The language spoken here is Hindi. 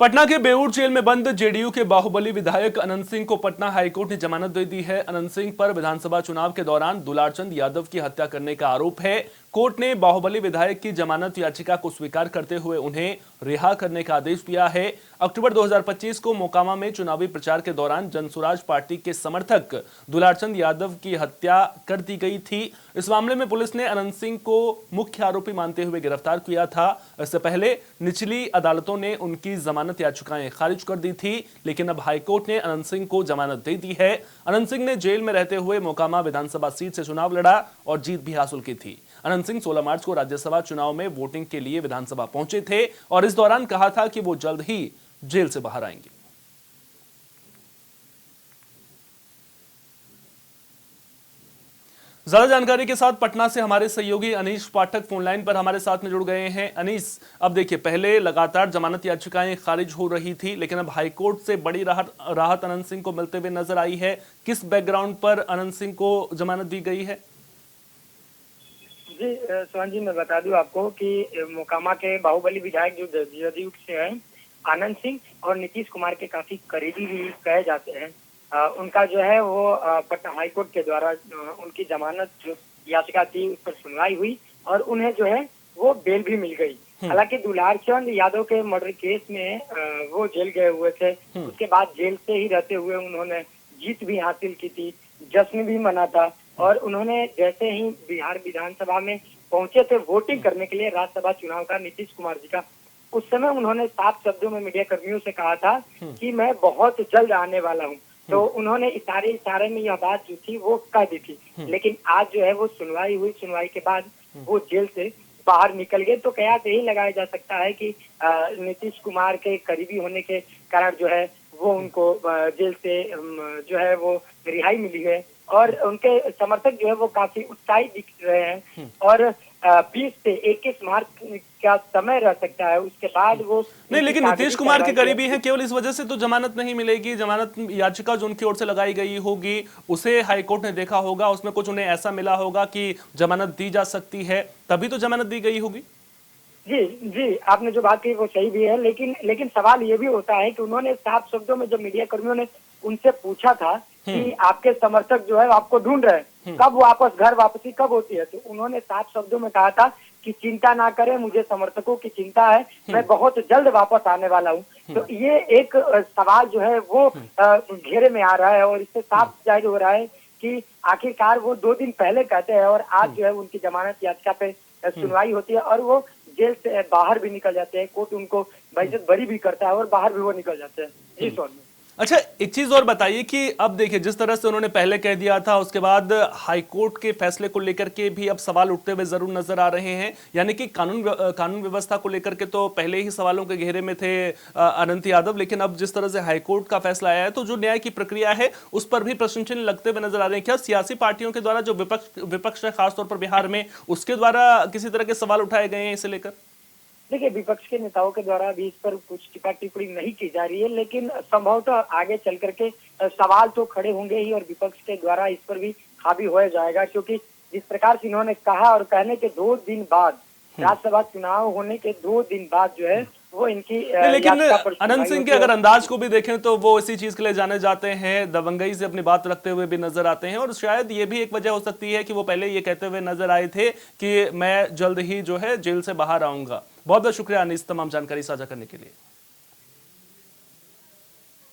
पटना के बेऊर जेल में बंद जेडीयू के बाहुबली विधायक अनंत सिंह को पटना हाईकोर्ट ने जमानत दे दी है। अनंत सिंह पर विधानसभा चुनाव के दौरान दुलारचंद यादव की हत्या करने का आरोप है। कोर्ट ने बाहुबली विधायक की जमानत याचिका को स्वीकार करते हुए उन्हें रिहा करने का आदेश दिया है। अक्टूबर 2025 को मोकामा में चुनावी प्रचार के दौरान जनसुराज पार्टी के समर्थक दुलारचंद यादव की हत्या कर दी गई थी। इस मामले में पुलिस ने अनंत सिंह को मुख्य आरोपी मानते हुए गिरफ्तार किया था। इससे पहले निचली अदालतों ने उनकी जमानत याचिकाएं खारिज कर दी थी, लेकिन अब हाईकोर्ट ने अनंत सिंह को जमानत दे दी है। अनंत सिंह ने जेल में रहते हुए मोकामा विधानसभा सीट से चुनाव लड़ा और जीत भी हासिल की थी। अनंत सिंह 16 मार्च को राज्यसभा चुनाव में वोटिंग के लिए विधानसभा पहुंचे थे और इस दौरान कहा था कि वो जल्द ही जेल से बाहर आएंगे। ज्यादा जानकारी के साथ पटना से हमारे सहयोगी अनीश पाठक फोनलाइन पर हमारे साथ में जुड़ गए हैं। अनीश, अब देखिए, पहले लगातार जमानत याचिकाएं खारिज हो रही थी, लेकिन अब हाईकोर्ट से बड़ी राहत अनंत सिंह को मिलते हुए नजर आई है। किस बैकग्राउंड पर अनंत सिंह को जमानत दी गई है? जी सोहन जी, मैं बता दूं आपको कि मोकामा के बाहुबली विधायक जो जदयू से हैं, आनंद सिंह और नीतीश कुमार के काफी करीबी भी कहे जाते हैं। उनका जो है वो पटना हाईकोर्ट के द्वारा उनकी जमानत जो याचिका थी उस पर सुनवाई हुई और उन्हें जो है वो बेल भी मिल गई। हालांकि दुलारचंद यादव के मर्डर केस में वो जेल गए हुए थे। उसके बाद जेल से ही रहते हुए उन्होंने जीत भी हासिल की थी, जश्न भी मना था और उन्होंने जैसे ही बिहार विधानसभा में पहुंचे थे वोटिंग करने के लिए राज्यसभा चुनाव का नीतीश कुमार जी का, उस समय उन्होंने साफ शब्दों में मीडिया कर्मियों से कहा था कि मैं बहुत जल्द आने वाला हूं। तो उन्होंने इशारे में यह बात जो थी वो कह दी थी। लेकिन आज जो है वो सुनवाई हुई, सुनवाई के बाद वो जेल से बाहर निकल गए। तो कयास यही लगाया जा सकता है कि नीतीश कुमार के करीबी होने के कारण जो है वो उनको जेल से जो है वो रिहाई मिली है और उनके समर्थक जो है वो काफी उत्साहित दिख रहे हैं और 20 से 21 मार्च का समय रह सकता है, उसके बाद वो नहीं, लेकिन नीतीश कुमार के करीबी हैं, केवल इस वजह से तो जमानत नहीं मिलेगी। जमानत याचिका जो उनकी ओर से लगाई गई होगी उसे हाईकोर्ट ने देखा होगा, उसमें कुछ उन्हें ऐसा मिला होगा कि जमानत दी जा सकती है, तभी तो जमानत दी गई होगी। जी जी, आपने जो बात कही वो सही भी है, लेकिन सवाल ये भी होता है कि उन्होंने साफ शब्दों में जब मीडिया कर्मियों ने उनसे पूछा था कि आपके समर्थक जो है आपको ढूंढ रहे हैं, कब घर वापसी कब होती है, तो उन्होंने साफ शब्दों में कहा था कि चिंता ना करें, मुझे समर्थकों की चिंता है, मैं बहुत जल्द वापस आने वाला हूं। तो ये एक सवाल जो है वो घेरे में आ रहा है और इससे साफ जाहिर हो रहा है कि आखिरकार वो 2 दिन पहले कहते हैं और आज जो है उनकी जमानत याचिका पे सुनवाई होती है और वो जेल से बाहर भी निकल जाते हैं। कोर्ट उनको बेइज्जत बरी भी करता है और बाहर भी वो निकल जाते हैं। जी सोन। अच्छा, एक चीज और बताइए कि अब देखिए, जिस तरह से उन्होंने पहले कह दिया था, उसके बाद हाईकोर्ट के फैसले को लेकर के भी अब सवाल उठते हुए जरूर नजर आ रहे हैं। यानी कि कानून व्यवस्था को लेकर के तो पहले ही सवालों के घेरे में थे अनंत यादव, लेकिन अब जिस तरह से हाईकोर्ट का फैसला आया है तो जो न्याय की प्रक्रिया है उस पर भी प्रश्न चिन्ह लगते हुए नजर आ रहे हैं। क्या सियासी पार्टियों के द्वारा जो विपक्ष है खासतौर पर बिहार में, उसके द्वारा किसी तरह के सवाल उठाए गए हैं इसे लेकर? देखिए, विपक्ष के नेताओं के द्वारा भी इस पर कुछ टिप्पणी टिप्पणी नहीं की जा रही है, लेकिन संभवतः आगे चल करके सवाल तो खड़े होंगे ही और विपक्ष के द्वारा इस पर भी हावी हो जाएगा, क्योंकि जिस प्रकार से इन्होंने कहा और कहने के 2 दिन बाद, राज्यसभा चुनाव होने के 2 दिन बाद जो है वो इनकी लेकिन अनंत सिंह के अगर अंदाज को भी देखें तो वो इसी चीज के लिए जाने जाते हैं, दबंगई से अपनी बात रखते हुए भी नजर आते हैं और शायद ये भी एक वजह हो सकती है कि वो पहले ये कहते हुए नजर आए थे कि मैं जल्द ही जो है जेल से बाहर आऊंगा। बहुत बहुत शुक्रिया अनीस तमाम जानकारी साझा करने के लिए।